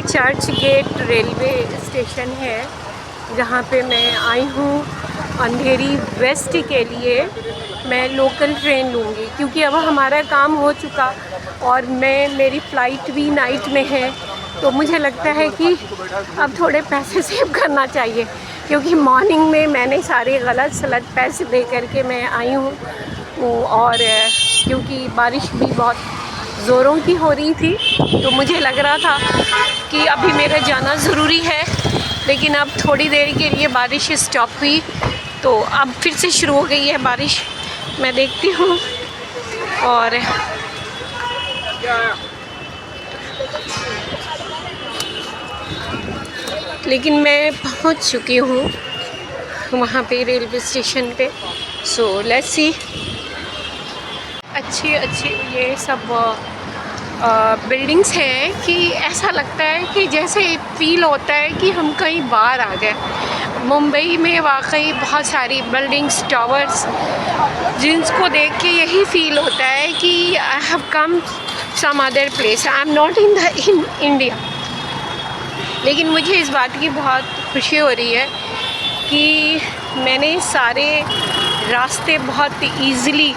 ये church gate railway station है जहाँ पे मैं आई हूँ अंधेरी वेस्ट के लिए। मैं लोकल ट्रेन लूँगी क्योंकि अब हमारा काम हो चुका और मेरी फ़्लाइट भी नाइट में है, तो मुझे लगता है कि अब थोड़े पैसे सेव करना चाहिए क्योंकि मॉर्निंग में मैंने सारे गलत सलत पैसे दे करके मैं आई हूँ। और क्योंकि बारिश भी बहुत ज़ोरों की हो रही थी तो मुझे लग रहा था कि अभी मेरा जाना ज़रूरी है, लेकिन अब थोड़ी देर के लिए बारिश स्टॉप हुई तो अब फिर से शुरू हो गई है बारिश। मैं देखती हूँ और लेकिन मैं पहुँच चुकी हूँ वहाँ पे रेलवे स्टेशन पे। So let's see. अच्छी ये सब बिल्डिंग्स हैं कि ऐसा लगता है कि जैसे फील होता है कि हम कहीं बाहर आ गए। मुंबई में वाकई बहुत सारी बिल्डिंग्स, टावर्स, जिनको देख के यही फील होता है कि I have come some other place, I am not in India. लेकिन मुझे इस बात की बहुत खुशी हो रही है कि मैंने सारे रास्ते बहुत ईज़िली,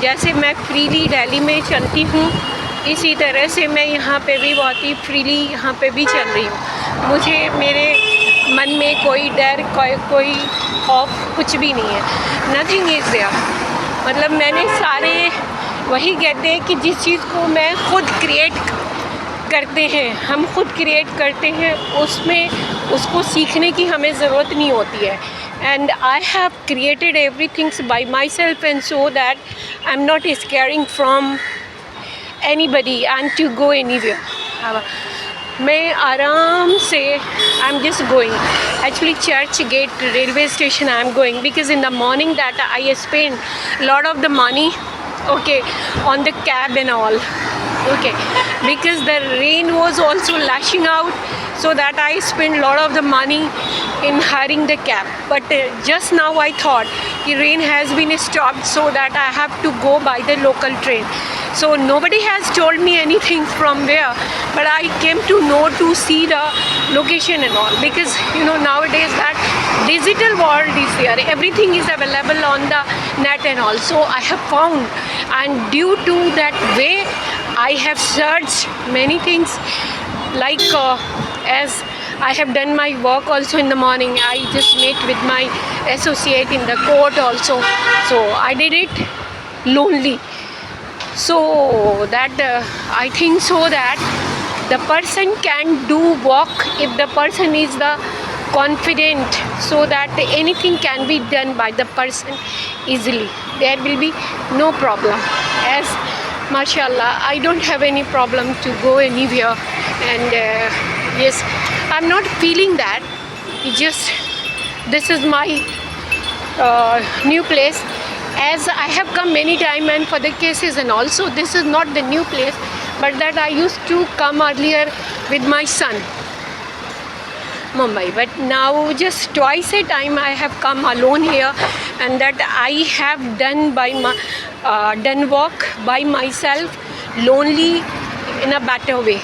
जैसे मैं फ्रीली दिल्ली में चलती हूँ इसी तरह से मैं यहाँ पे भी बहुत ही फ्रीली यहाँ पे भी चल रही हूँ। मुझे मेरे मन में कोई डर, कोई खौफ कुछ भी नहीं है। Nothing is there. मतलब मैंने सारे, वही कहते हैं कि जिस चीज़ को मैं खुद क्रिएट करते हैं, हम खुद क्रिएट करते हैं, उसमें उसको सीखने की हमें ज़रूरत नहीं होती है। And I have created everything by myself, and so that I'm not scaring from anybody and to go anywhere. मैं आराम से I'm just going. Actually, Church Gate railway station I'm going because in the morning that I spend a lot of the money, okay, on the cab and all. Okay, because the rain was also lashing out, so that I spent a lot of the money in hiring the cab. But just now I thought the rain has been stopped, so that I have to go by the local train. So nobody has told me anything from where, but I came to know to see the location and all, because you know nowadays that digital world is there, everything is available on the net and all. So I have found, and due to that way I have searched many things, like as I have done my work also in the morning. I just met with my associate in the court also, so I did it lonely. So that I think so that the person can do work if the person is the confident, so that anything can be done by the person easily. There will be no problem. As mashallah, I don't have any problem to go anywhere, and yes, I'm not feeling that. Just this is my new place, as I have come many times and for the cases, and also this is not the new place, but that I used to come earlier with my son, Mumbai. But now just twice a time I have come alone here, and that I have done by my done work by myself, lonely, in a better way.